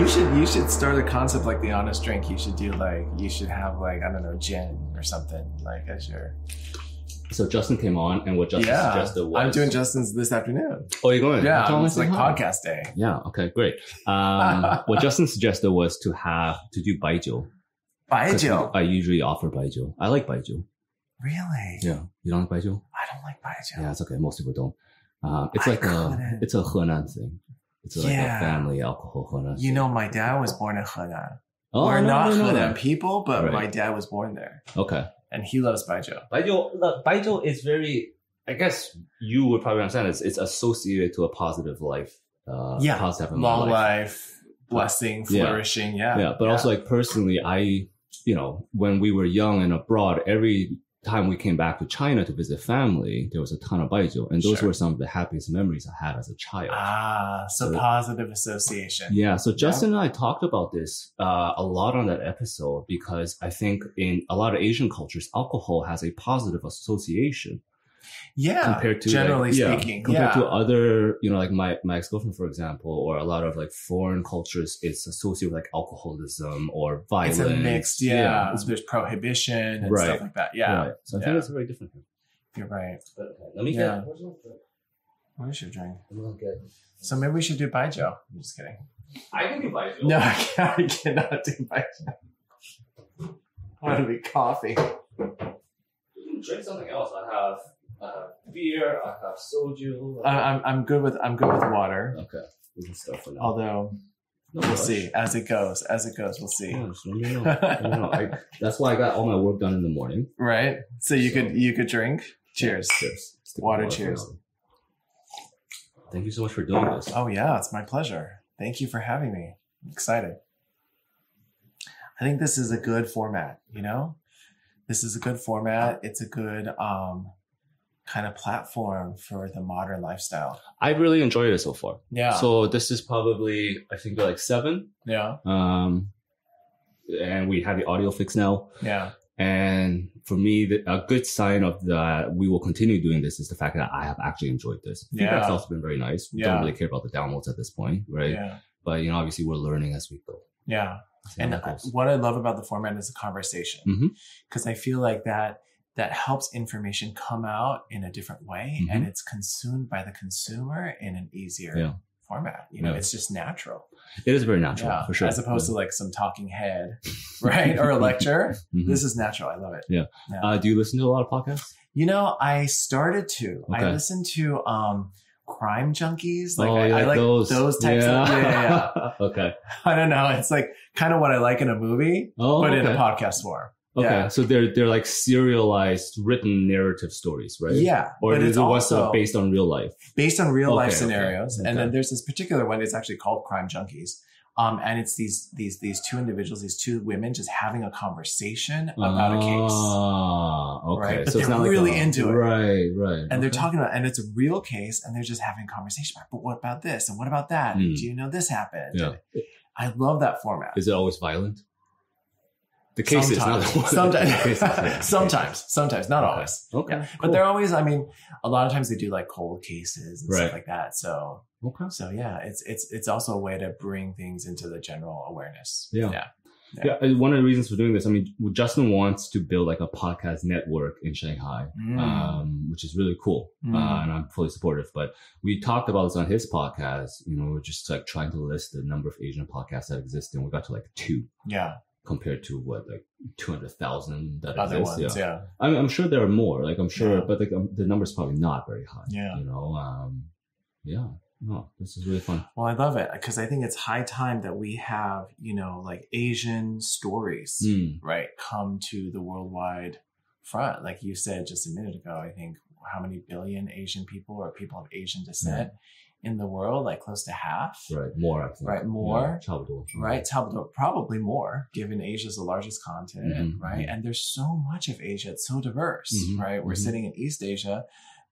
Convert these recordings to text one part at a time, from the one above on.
You should start a concept like the honest drink. You should have like, I don't know, gin or something like as your. So Justin came on, and what Justin suggested was... I'm doing Justin's this afternoon. Oh, you're going? Yeah, it's like podcast day. Yeah, okay, great. What Justin suggested was to do baijiu. Baijiu? I usually offer baijiu. I like baijiu. Really? Yeah. You don't like baijiu? I don't like baijiu. Yeah, it's okay. Most people don't. It's a Henan thing. It's like a family alcohol Henan thing. You know, my dad was born in Henan. Oh, We're not Henan that. people, but my dad was born there. Okay. And he loves baijiu. Baijiu is very, I guess you would probably understand it's associated to a positive life. Positive long life, blessing, flourishing. Yeah. But also like personally, when we were young and abroad, every time we came back to China to visit family, there was a ton of baijiu. And those were some of the happiest memories I had as a child. So positive association. Yeah. So Justin and I talked about this a lot on that episode because I think in a lot of Asian cultures, alcohol has a positive association. Yeah, compared to generally speaking, compared to other, like my ex-girlfriend, for example, or a lot of like foreign cultures, it's associated with like alcoholism or violence. It's a mixed, there's prohibition and stuff like that. Yeah, right. So I think it's very different. You're right. But let me get. Where's your drink? I'm gonna get. So maybe we should do baijiu. I'm just kidding. I can do baijiu. No, I cannot do baijiu. I want to be coffee. You can drink something else. I have beer. I have soju. I'm good with water. Okay, we can start for now. Although we'll see as it goes. We'll see. That's why I got all my work done in the morning. Right. So you could drink. Cheers. Cheers. Water. Cheers. Thank you so much for doing this. Oh yeah, it's my pleasure. Thank you for having me. I'm excited. I think this is a good format. This is a good format. It's a good kind of platform for the modern lifestyle. I really enjoyed it so far. Yeah. So this is probably, I think, like 7. Yeah. And we have the audio fixed now. Yeah. And for me, a good sign of that we will continue doing this is the fact that I have actually enjoyed this. Feedback's also been very nice. We don't really care about the downloads at this point, right? Yeah. But, obviously we're learning as we go. Yeah. And what I love about the format is the conversation. Because I feel like that helps information come out in a different way and it's consumed by the consumer in an easier format. It's just natural. It is very natural, for sure. As opposed to like some talking head, right? Or a lecture. This is natural. I love it. Yeah. Do you listen to a lot of podcasts? I started to. Okay. I listen to crime junkies. Like I like those types of. Yeah. Okay. I don't know. It's like kind of what I like in a movie, but in a podcast form. Okay, yeah. So they're like serialized written narrative stories, right? Yeah, or is it also based on real life? Based on real life scenarios, and then there's this particular one. It's actually called Crime Junkies, and it's these two individuals, these two women, just having a conversation about a case. Okay, right? But so they're really into it, right? And they're talking about, and it's a real case, and they're just having a conversation about. But what about this? And what about that? And do you know this happened? Yeah. I love that format. Is it always violent? The case is not sometimes, not always. Okay. Yeah. Cool. But they're always, a lot of times they do like cold cases and stuff like that. So, yeah, it's also a way to bring things into the general awareness. Yeah. One of the reasons for doing this, Justin wants to build like a podcast network in Shanghai, which is really cool. And I'm fully supportive, but we talked about this on his podcast. We're just like trying to list the number of Asian podcasts that exist, and we got to like 2. Yeah. Compared to 200,000 that other exists. Ones, yeah. I'm sure there are more. Like I'm sure, but the number's probably not very high. Yeah. No, this is really fun. Well, I love it because I think it's high time that we have, like Asian stories, right, come to the worldwide front. Like you said just a minute ago, I think how many billion Asian people or people of Asian descent in the world, like close to half. Right, more. I think. Right, more. Yeah, right, probably more, given Asia's the largest continent, right? And there's so much of Asia. It's so diverse, right? We're sitting in East Asia.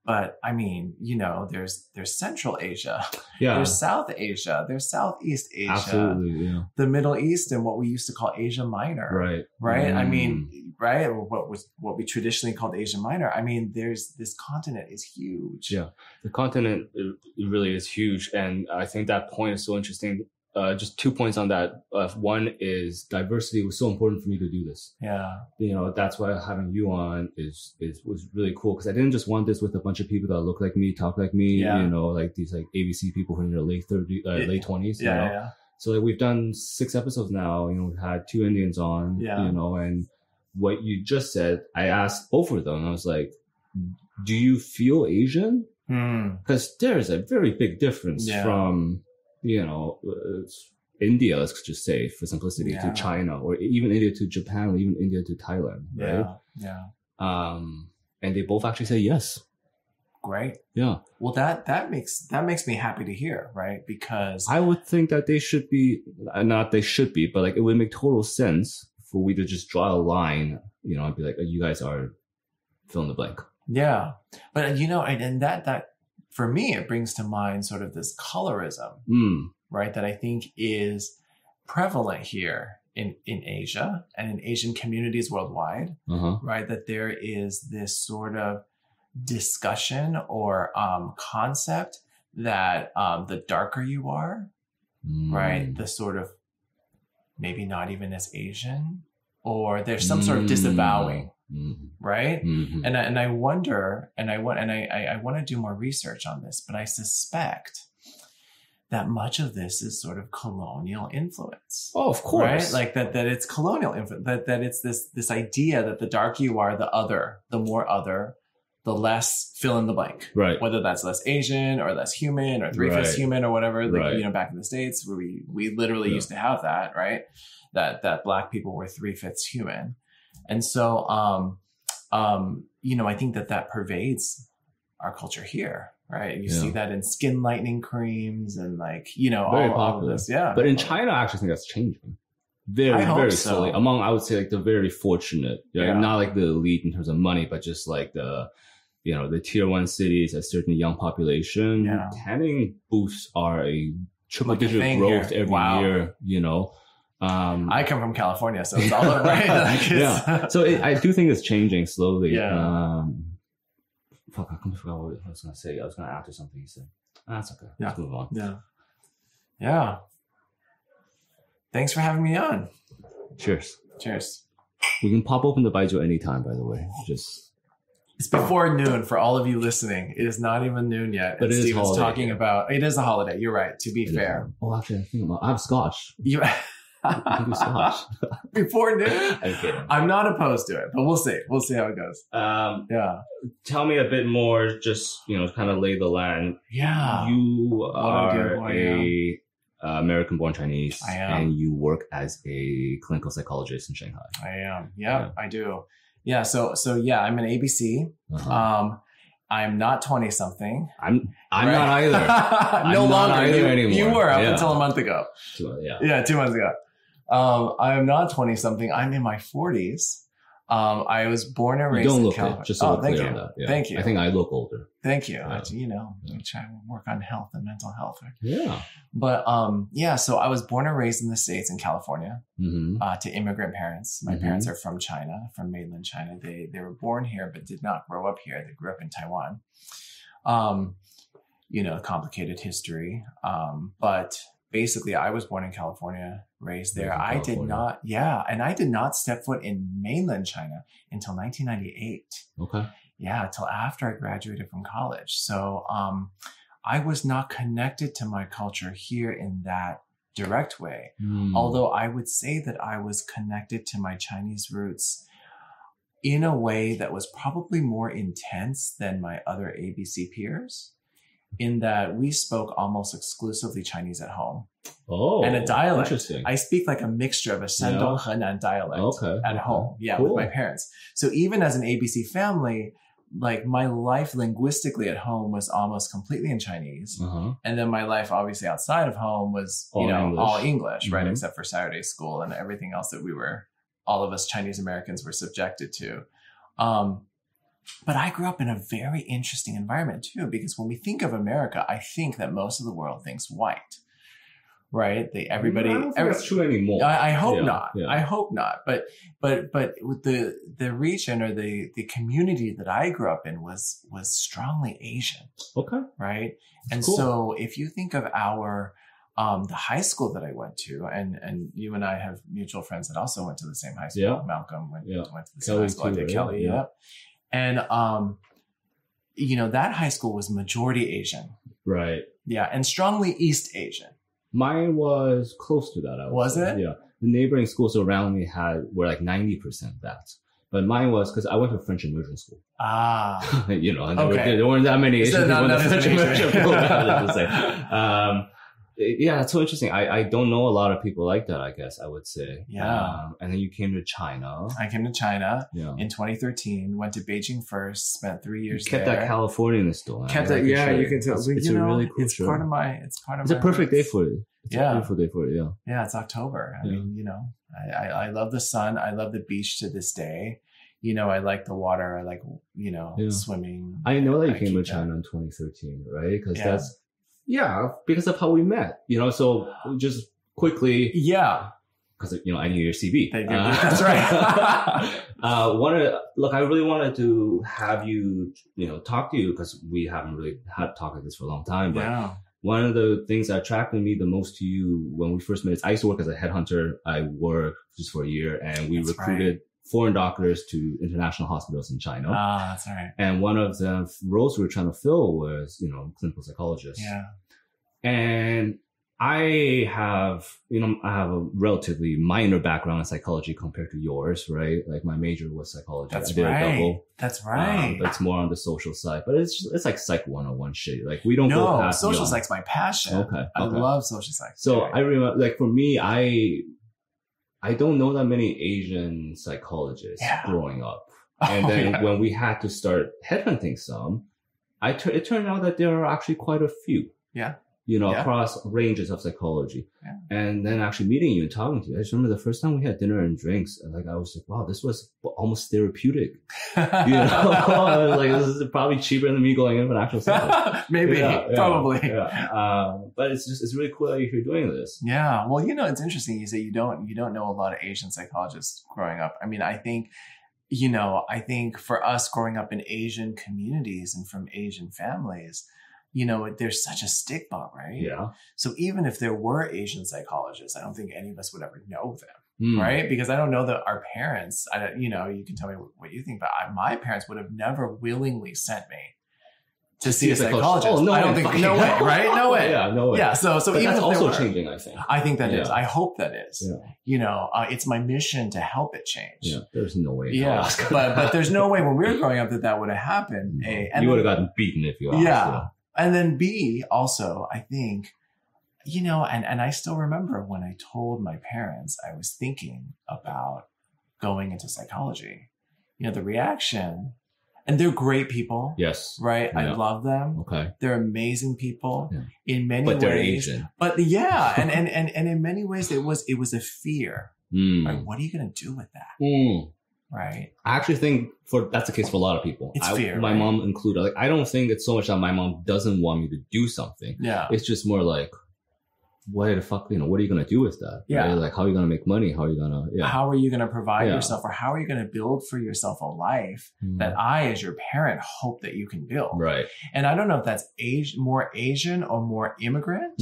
But there's Central Asia, there's South Asia, there's Southeast Asia, absolutely, yeah. The Middle East, and what we used to call Asia Minor, right? Right. What we traditionally called Asia Minor. This continent is huge. Yeah, the continent it really is huge, and I think that point is so interesting. just 2 points on that. One is diversity was so important for me to do this. Yeah. That's why having you on was really cool, because I didn't just want this with a bunch of people that look like me, talk like me, like these like ABC people who are in their late 20s. Yeah. So like, we've done 6 episodes now. We've had 2 Indians on. And what you just said, I asked both of them. I was like, "Do you feel Asian?" Because there's a very big difference from India, let's just say for simplicity, to China, or even India to Japan, or even India to Thailand, right? And they both actually say yes. Great. Yeah. Well, that makes me happy to hear, right? Because I would think that they should be, not they should be, but like it would make total sense for we to just draw a line, and be like, you guys are fill in the blank. Yeah. But and that for me, it brings to mind sort of this colorism, right? That I think is prevalent here in Asia and in Asian communities worldwide, right? That there is this sort of discussion or concept that the darker you are, right? The sort of maybe not even as Asian, or there's some sort of disavowing. Right. And I wonder, and I want to do more research on this, but I suspect that much of this is sort of colonial influence. Oh, of course. Right? Like that it's colonial influence, that it's this idea that the darker you are, the more other, the less fill in the blank. Right. Whether that's less Asian or less human or 3/5 human or whatever, like, back in the States where we literally used to have that, right? That Black people were 3/5 human. And so, I think that pervades our culture here, right? You see that in skin lightening creams and like, all of this. Yeah. But in China, I actually think that's changing. Very slowly. Among, I would say, like the very fortunate, not like the elite in terms of money, but just like the tier 1 cities, a certain young population. Tanning booths are a triple digit growth every year, I come from California, so it's all over, right? So I do think it's changing slowly. Fuck, I completely forgot what I was going to say. I was going to add to something you said. That's okay. Let's move on. Yeah. Thanks for having me on. Cheers. We can pop open the baijiu anytime, by the way. It's before noon for all of you listening. It is not even noon yet. But Steven's talking about, it is a holiday. You're right, to be fair. Oh, actually, I have scotch. Before noon? Okay. I'm not opposed to it, but we'll see. We'll see how it goes. Tell me a bit more, just, kind of lay the land. Yeah. You are a American-born Chinese. I am. And you work as a clinical psychologist in Shanghai. I am. Yeah, I do. Yeah. So I'm an ABC. I'm not 20 something. I'm not either. No longer anymore. You were up until a month ago. 2 months ago. I am not 20 something. I'm in my 40s. I was born and raised in California. Just so thank clear you. On that. Yeah. Thank you. I think I look older. Thank you. I try to work on health and mental health. Yeah. But so I was born and raised in the States in California to immigrant parents. My parents are from China, from mainland China. They were born here but did not grow up here. They grew up in Taiwan. Complicated history. But basically, I was born in California, raised there. I did not step foot in mainland China until 1998. Okay. Yeah, till after I graduated from college. So I was not connected to my culture here in that direct way. Although I would say that I was connected to my Chinese roots in a way that was probably more intense than my other ABC peers, in that we spoke almost exclusively Chinese at home. Oh, and a dialect. Interesting. I speak like a mixture of a Shandong Henan dialect at home. Yeah, cool. With my parents. So even as an ABC family, like my life linguistically at home was almost completely in Chinese. And then my life obviously outside of home was, all English, right? Except for Saturday school and everything else that all of us Chinese Americans were subjected to. But I grew up in a very interesting environment too, because when we think of America, I think that most of the world thinks white, right? I don't think that's true anymore. I hope not. Yeah. I hope not. But with the region or the community that I grew up in was strongly Asian. Okay. Right. And cool. So if you think of our the high school that I went to, and you and I have mutual friends that also went to the same high school. Yeah. Malcolm went to the same Kelly high school. I did, Kelly. Yeah. Yep. And, you know, that high school was majority Asian. Right. Yeah. And strongly East Asian. Mine was close to that. Was it? Yeah. The neighboring schools around me were like 90% that. But mine was because I went to French immersion school. Ah. You know, and okay. there weren't that many Asian people in the not French immersion Asian. program. Yeah, it's so interesting. I don't know a lot of people like that, I guess I would say. Yeah. And then you came to China. I came to China Yeah. in 2013, went to Beijing first, spent 3 years You kept there. that Californian still. Kept that, yeah, you can tell. It's you a know, really cool it's show. part of my, it's a perfect day roots. for it. It's a beautiful day for it, yeah. Yeah, it's October. I mean, you know, I love the sun. I love the beach to this day. You know, I like the water. I like, you know, swimming. I know that you came to China in 2013, right? Because because of how we met, you know, so just quickly. Yeah. Because, you know, I knew your CV. That's right. I really wanted to have you, you know, talk to you because we haven't really had talk like this for a long time. But one of the things that attracted me the most to you when we first met is I used to work as a headhunter. I worked just for a year and we recruited foreign doctors to international hospitals in China. Ah, that's right. And one of the roles we were trying to fill was, you know, clinical psychologist. Yeah. And I have a relatively minor background in psychology compared to yours, right? Like my major was psychology. That's I did a double. That's right. But it's more on the social side. But it's like Psych 101 shit. Like we don't go past social psych's my passion. Okay. I love social psych. So I remember, like for me, I don't know that many Asian psychologists growing up. And then when we had to start headhunting some, it turned out that there are actually quite a few. Yeah. You know, across ranges of psychology. Yeah. And then actually meeting you and talking to you. I just remember the first time we had dinner and drinks, and like I was like, wow, this was almost therapeutic. You know, I was like, this is probably cheaper than me going in for an actual session. Maybe, probably. Yeah. But it's really cool that you're doing this. Yeah. Well, you know, it's interesting. You say you don't know a lot of Asian psychologists growing up. I mean, I think for us growing up in Asian communities and from Asian families, you know, there's such a stigma, right? Yeah. So even if there were Asian psychologists, I don't think any of us would ever know them, right? Because I don't know that our parents, you know, you can tell me what you think, but my parents would have never willingly sent me to see a psychologist. Oh, no I don't way. think, no way, right? No way. Yeah, no way. Yeah, so but even that's also were, changing, I think. I think that is. I hope that is. Yeah. You know, it's my mission to help it change. Yeah, there's no way. Yeah, but there's no way when we were growing up that would have happened. No. And you would have gotten beaten if you asked. Yeah. And then B, also, I think, you know, and I still remember when I told my parents I was thinking about going into psychology, you know, the reaction, and they're great people. Yes. Right? Yeah. I love them. Okay. They're amazing people in many ways. But they're ways. Asian. But yeah, and in many ways it was a fear. Right? What are you going to do with that? Right. I actually think that's the case for a lot of people. It's fear. My mom included. Like, I don't think it's so much that my mom doesn't want me to do something. Yeah. It's just more like, what the fuck, you know, what are you going to do with that? Yeah. Right? Like, how are you going to make money? How are you going to, How are you going to provide yourself, or how are you going to build for yourself a life that I, as your parent, hope that you can build? Right. And I don't know if that's more Asian or more immigrant.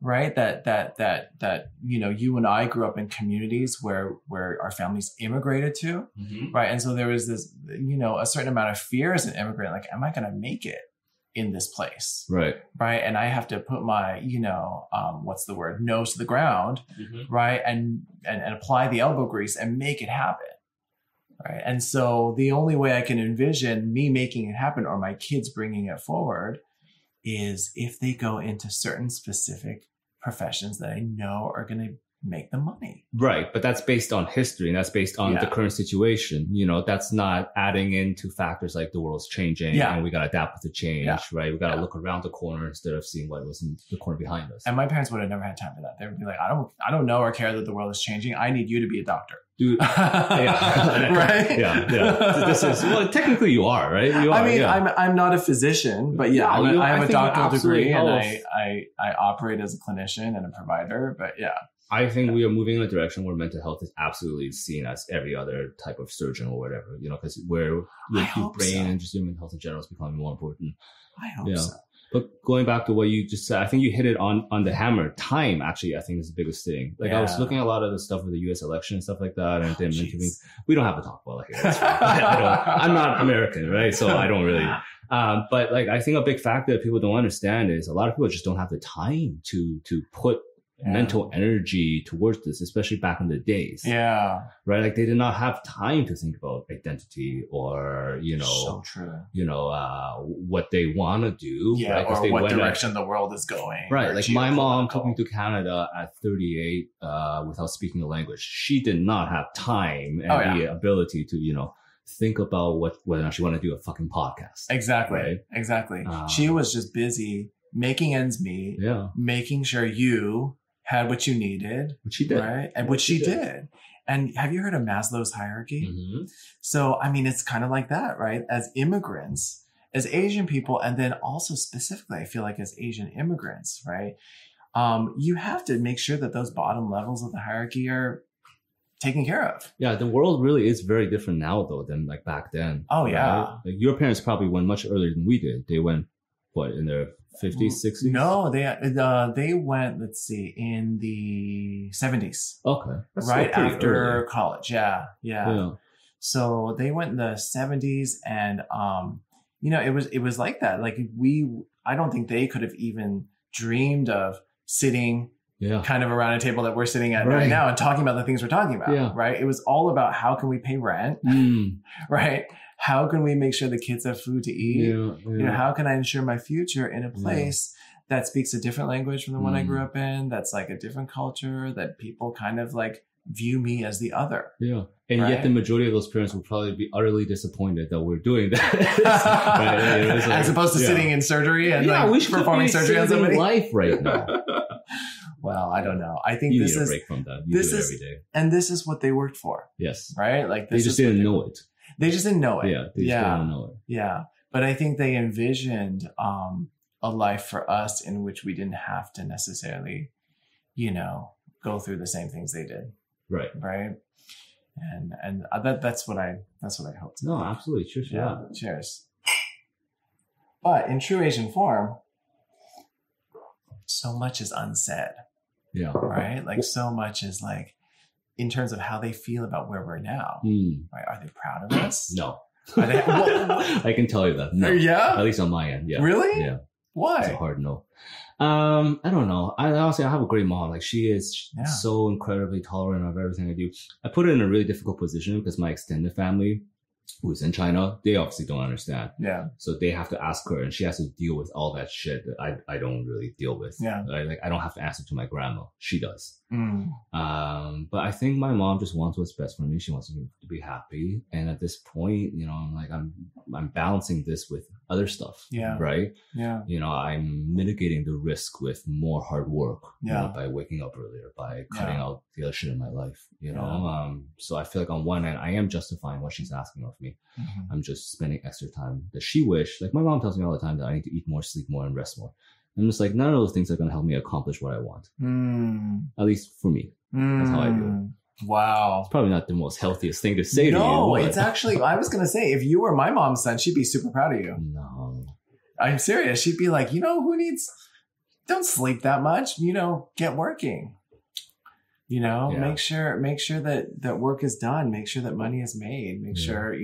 Right. That, you know, you and I grew up in communities where our families immigrated to. Right. And so there was this, you know, a certain amount of fear as an immigrant, like, am I going to make it in this place? Right. Right. And I have to put my, you know, nose to the ground. Right. And apply the elbow grease and make it happen. Right. And so the only way I can envision me making it happen, or my kids bringing it forward, is if they go into certain specific professions that I know are going to make them money. Right. But that's based on history, and that's based on the current situation. You know, that's not adding into factors like the world's changing and we got to adapt with the change, right? We got to look around the corner instead of seeing what was in the corner behind us. And my parents would have never had time for that. They would be like, I don't know or care that the world is changing. I need you to be a doctor. Dude, right? Yeah. This is, well, technically you are, right? You are, I mean, I'm not a physician, but I have a doctoral degree, and I operate as a clinician and a provider, but I think we are moving in a direction where mental health is absolutely seen as every other type of surgeon or whatever, you know, because where your brain and just human health in general is becoming more important. I hope so. But going back to what you just said, I think you hit it on the hammer. Time, actually, I think is the biggest thing. Like I was looking at a lot of the stuff with the U.S. election and stuff like that, and then we don't have to talk about it here. I'm not American, right? So I don't really. But like I think a big factor that people don't understand is a lot of people just don't have the time to put mental energy towards this, especially back in the days. Yeah. Right. Like they did not have time to think about identity or, so true. What they want to do. Yeah. Right? Or what direction the world is going. Right. Like my mom took me to Canada at 38 without speaking the language. She did not have time and the ability to, think about whether or not she wanted to do a fucking podcast. Exactly. Right? Exactly. She was just busy making ends meet. Yeah. Making sure you had what you needed. Which she did. Right? And which she did. And have you heard of Maslow's hierarchy? Mm-hmm. So, I mean, it's kind of like that, right? As immigrants, as Asian people, and then also specifically, I feel like as Asian immigrants, right? You have to make sure that those bottom levels of the hierarchy are taken care of. Yeah, the world really is very different now, though, than like back then. Oh, right? yeah. Like your parents probably went much earlier than we did. They went, in their 50s, 60s? No, they went, let's see, in the 70s. Okay. That's right after early. college. Yeah. So they went in the 70s and, it was like that. Like I don't think they could have even dreamed of sitting kind of around a table that we're sitting at right now and talking about the things we're talking about. Right. It was all about how can we pay rent, right? How can we make sure the kids have food to eat? How can I ensure my future in a place that speaks a different language from the one I grew up in? That's like a different culture that people kind of like view me as the other. Yeah. And yet the majority of those parents will probably be utterly disappointed that we're doing that. As opposed to sitting in surgery and we should performing surgery on somebody. Life right now. Well, I don't know. I think you this need is a break from that. You do it every day. And this is what they worked for. Yes. Right? Like they just didn't know it. They just didn't know it. Yeah. They just didn't know it. Yeah. But I think they envisioned a life for us in which we didn't have to necessarily, go through the same things they did. Right. Right. And that's what I hope. No, absolutely. Cheers. Yeah. Cheers. But in true Asian form, so much is unsaid. Yeah. Right. Like so much is like, in terms of how they feel about where we're now. Right? Are they proud of us? No. Are they, I can tell you that. No. Yeah. At least on my end. Yeah. Really? Yeah. Why? It's a hard no. I don't know. I honestly, I have a great mom. Like she is so incredibly tolerant of everything I do. I put her in a really difficult position because my extended family, who's in China, they obviously don't understand. Yeah. So they have to ask her, and she has to deal with all that shit that I don't really deal with. Yeah. Like I don't have to answer to my grandma. She does. But I think my mom just wants what's best for me. She wants me to be happy. And at this point, I'm balancing this with other stuff. Yeah. Right. Yeah. I'm mitigating the risk with more hard work. Yeah. By waking up earlier, by cutting out the other shit in my life. So I feel like on one end, I am justifying what she's asking of me. I'm just spending extra time that she wished. Like my mom tells me all the time that I need to eat more, sleep more, and rest more. I'm just like, none of those things are going to help me accomplish what I want. At least for me. That's how I do it. Wow. It's probably not the most healthiest thing to say to you. No, it's actually, I was going to say, if you were my mom's son, she'd be super proud of you. No. I'm serious. She'd be like, don't sleep that much, get working. Make sure that work is done. Make sure that money is made. Make sure,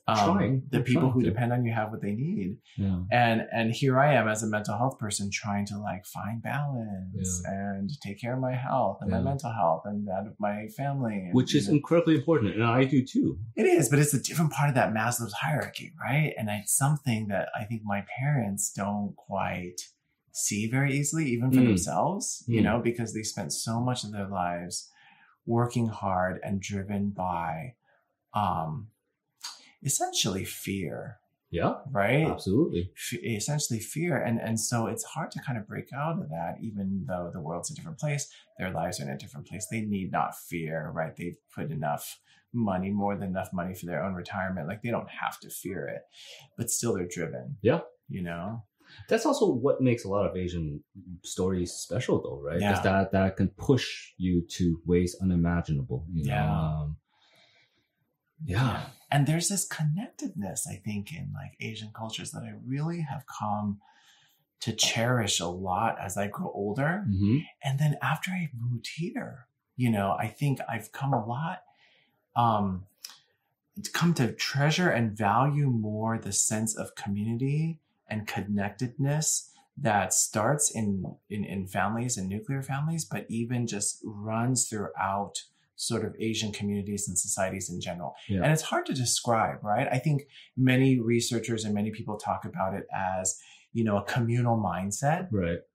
the people who depend on you have what they need. Yeah. And here I am as a mental health person trying to like find balance and take care of my health and my mental health and that of my family. Which is incredibly important. And I do too. It is, but it's a different part of that Maslow's hierarchy, right? And it's something that I think my parents don't quite see very easily, even for themselves, because they spent so much of their lives working hard and driven by, essentially fear. Yeah. Right? Absolutely. Essentially fear. And so it's hard to kind of break out of that, even though the world's a different place, their lives are in a different place. They need not fear, right? They've put enough money, more than enough money for their own retirement. Like they don't have to fear it, but still they're driven. Yeah. That's also what makes a lot of Asian stories special though, right? Because that can push you to ways unimaginable, Yeah. And there's this connectedness, I think, in like Asian cultures that I really have come to cherish a lot as I grow older. Mm-hmm. And then after I moved here, I think I've come a lot, come to treasure and value more the sense of community and connectedness that starts in families and nuclear families, but even just runs throughout sort of Asian communities and societies in general. Yeah. And it's hard to describe, right? I think many researchers and many people talk about it as, a communal mindset.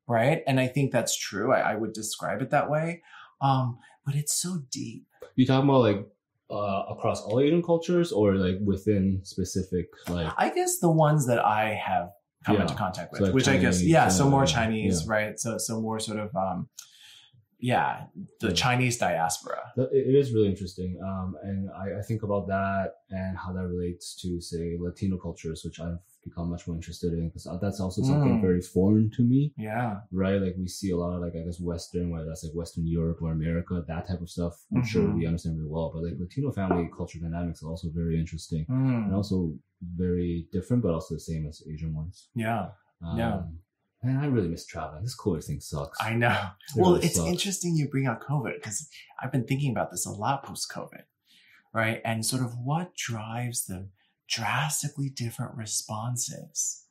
Right. And I think that's true. I would describe it that way. But it's so deep. You talking about like across all Asian cultures or like within specific, like? I guess the ones that I have come into contact with, so like which Chinese, I guess, so more Chinese, right? So more sort of, the Chinese diaspora. It is really interesting. And I think about that and how that relates to, say, Latino cultures, which I've become much more interested in, because that's also something very foreign to me. Yeah. Right? Like we see a lot of, like, I guess, Western, whether that's like Western Europe or America, that type of stuff, I'm sure we understand very well. But like Latino family culture dynamics are also very interesting and also very different, but also the same as Asian ones. Yeah. Man, I really miss traveling. This COVID thing sucks. I know. Well, it's interesting you bring up COVID because I've been thinking about this a lot post-COVID, right? And sort of what drives the drastically different responses,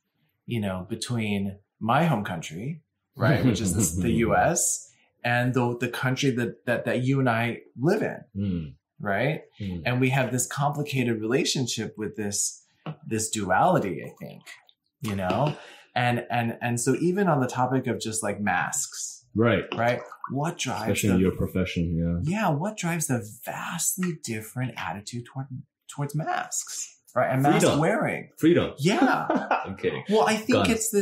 between my home country, right, which is the U.S., and the country that you and I live in, right? And we have this complicated relationship with this duality, I think, And so even on the topic of just like masks, right? What drives, especially in your profession, what drives the vastly different attitude towards masks, right? And freedom. Mask wearing, freedom, okay. Well, I think it's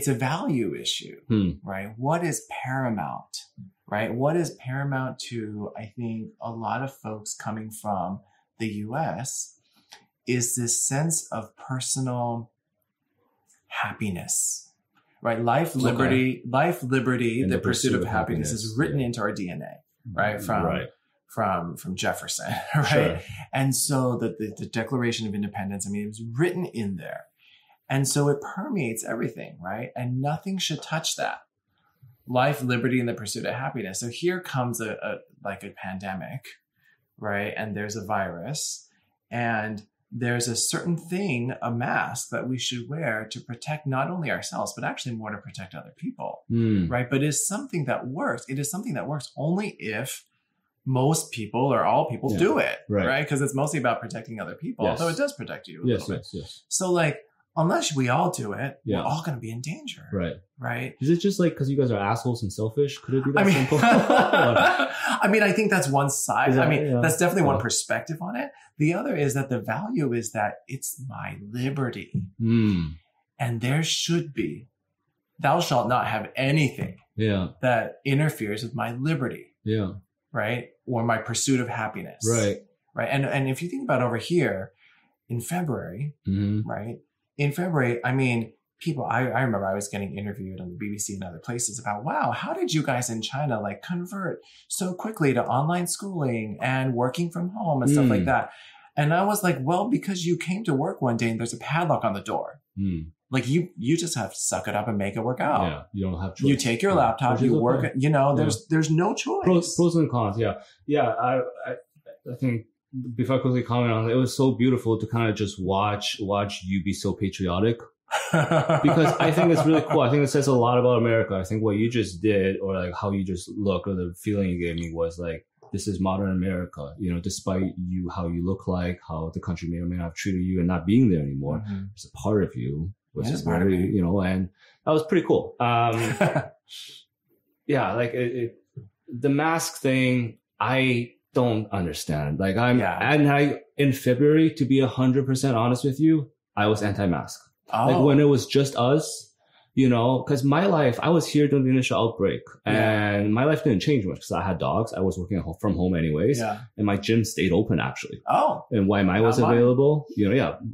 a value issue, right? What is paramount, right? What is paramount to, I think, a lot of folks coming from the U.S. is this sense of personal happiness, right? Life, liberty, the pursuit of happiness is written into our DNA, right? From Jefferson, right? Sure. And so the Declaration of Independence, it was written in there. And so it permeates everything, right? And nothing should touch that. Life, liberty, and the pursuit of happiness. So here comes a pandemic, right? And there's a virus, and there's a certain thing, a mask that we should wear to protect not only ourselves, but actually more to protect other people, right? But it's something that works. It is something that works only if most people or all people do it, right? Because it's mostly about protecting other people, although it does protect you a little bit. Yes. So like, unless we all do it, we're all going to be in danger. Right. Is it just like because you guys are assholes and selfish? Could it be that simple? I think that's one side. That's definitely one perspective on it. The other is that the value is that it's my liberty. And there should be, thou shalt not have anything that interferes with my liberty. Right. Or my pursuit of happiness. Right. And if you think about over here in February, right? In February, people, I remember I was getting interviewed on the BBC and other places about, wow, how did you guys in China like convert so quickly to online schooling and working from home and stuff like that? And I was like, well, because you came to work one day and there's a padlock on the door. Like you just have to suck it up and make it work out. Yeah, you don't have choice. You take your laptop, you work, there's no choice. Pros and cons. Yeah. I think before I quickly comment on it, it was so beautiful to kind of just watch you be so patriotic. Because I think it's really cool. I think it says a lot about America. I think what you just did, or like how you just look, or the feeling you gave me was like, this is modern America, despite how you look like, how the country may or may not have treated you and not being there anymore. There's a part of you, which is very, and that was pretty cool. The mask thing, I don't understand. Like in February, to be 100% honest with you, I was anti-mask. Like when it was just us, because my life, I was here during the initial outbreak and my life didn't change much because I had dogs. I was working from home anyways. And my gym stayed open actually. And YMI was available.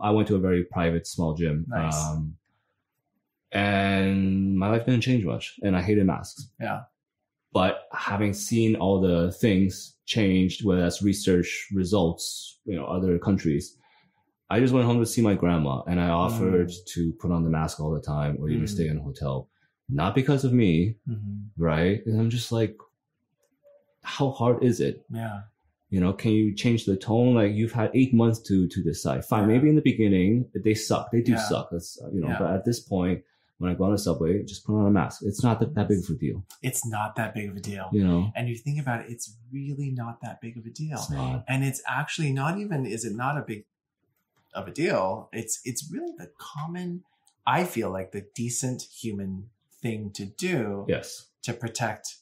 I went to a very private, small gym. Nice. And my life didn't change much and I hated masks. But having seen all the things changed, whether that's research results, other countries, I just went home to see my grandma, and I offered to put on the mask all the time or even stay in a hotel. Not because of me, right? And I'm just like, how hard is it? Yeah. You know, can you change the tone? Like, you've had 8 months to decide. Fine, maybe in the beginning, they suck. They do suck. That's, you know, but at this point, when I go on the subway, just put on a mask. It's not that big of a deal. It's not that big of a deal. You know? And you think about it, it's really not that big of a deal. It's not. And it's actually not even, is it not a big of a deal? It's really the common, I feel like the decent human thing to do. Yes. To protect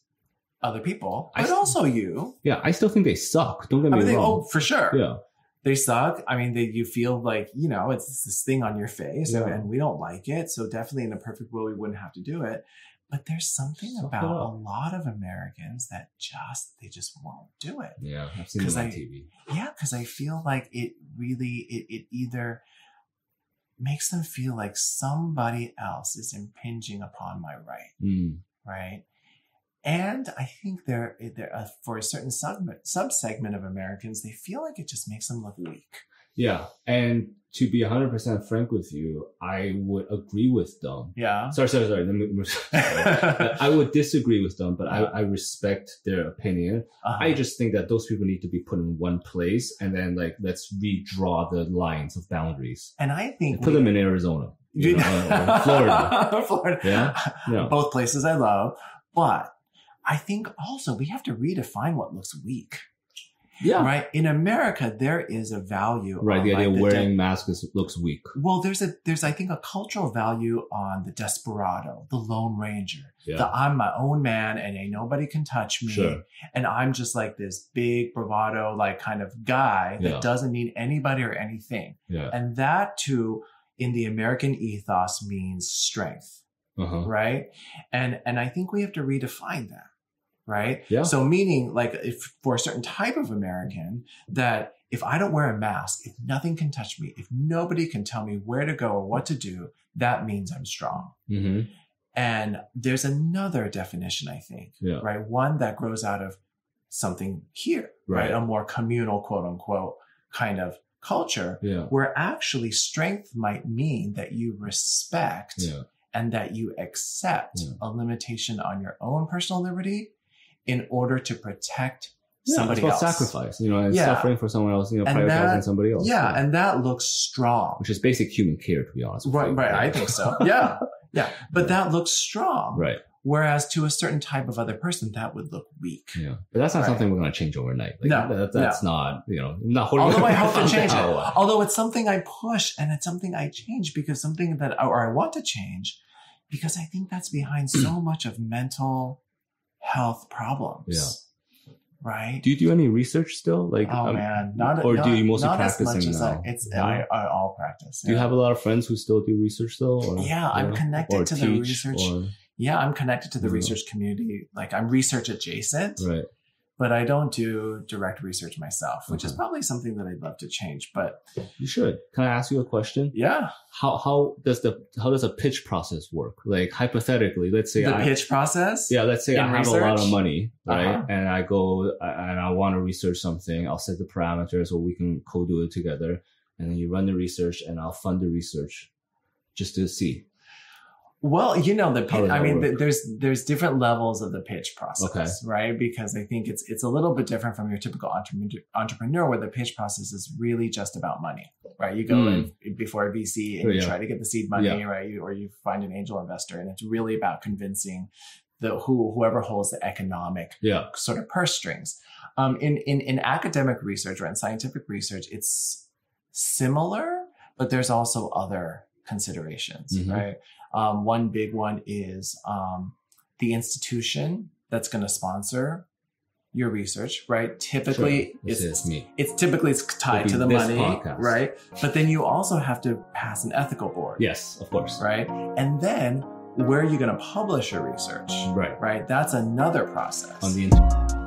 other people, but also you. Yeah, I still think they suck. Don't get me wrong. Oh, for sure. Yeah. They suck. I mean, you feel like, you know, it's this thing on your face and we don't like it. So definitely in a perfect world, we wouldn't have to do it. But there's something about a lot of Americans that they just won't do it. Yeah, I've seen it on TV. Yeah, because I feel like it really, it either makes them feel like somebody else is impinging upon my right. Right. And I think there for a certain subsegment of Americans, they feel like it just makes them look weak. Yeah. And to be 100% frank with you, I would agree with them. Yeah. Sorry. I would disagree with them, but I respect their opinion. I just think that those people need to be put in one place and then, like, let's redraw the lines of boundaries. And I think put them in Arizona, you know, or Florida. Florida. Yeah. Both places I love. But I think also we have to redefine what looks weak. Yeah. Right. In America, there is a value. Right. The idea of wearing masks looks weak. Well, there's I think a cultural value on the desperado, the Lone Ranger. Yeah. I'm my own man and ain't nobody can touch me. Sure. And I'm just like this big bravado, like kind of guy that doesn't need anybody or anything. Yeah. And that too, in the American ethos, means strength. Right. And I think we have to redefine that. Right. Yeah. So meaning, like, if for a certain type of American, that if I don't wear a mask, if nothing can touch me, if nobody can tell me where to go or what to do, that means I'm strong. And there's another definition, I think, right? One that grows out of something here, right? A more communal, quote unquote, kind of culture where actually strength might mean that you respect and that you accept a limitation on your own personal liberty in order to protect somebody else. Sacrifice, you know, and suffering for someone else, you know, prioritizing somebody else. Yeah, and that looks strong. Which is basic human care, to be honest with you. Right, I think so. Yeah. But that looks strong. Right. Whereas to a certain type of other person, that would look weak. Yeah. But that's not something we're going to change overnight. Like, that's not, you know, although I hope to change it. Although it's something I push and it's something I change because something that, or I want to change because I think that's behind so much of mental health problems. Yeah. Right. Do you do any research still? Like, man, do you mostly practicing now? I all practice. Do you have a lot of friends who still do research though? Or, I'm connected to the research. I'm connected to the research community. Like, I'm research adjacent. Right. But I don't do direct research myself, which is probably something that I'd love to change. But you should. Can I ask you a question? Yeah. How does a pitch process work? Like, hypothetically, let's say the pitch process. Yeah, let's say I have a lot of money, right? And I go and I want to research something. I'll set the parameters, or we can co-do it together. And then you run the research, and I'll fund the research just to see. Well, you know, there's different levels of the pitch process, right? Because I think it's a little bit different from your typical entrepreneur where the pitch process is really just about money, right? You go in before a VC and you try to get the seed money, right? Or you find an angel investor, and it's really about convincing whoever holds the economic sort of purse strings. In academic research or in scientific research, it's similar, but there's also other considerations, right? One big one is the institution that's going to sponsor your research, right? Typically, it's tied to the money, right? But then you also have to pass an ethical board. Yes, of course. Right? And then where are you going to publish your research? Right? That's another process. On the internet.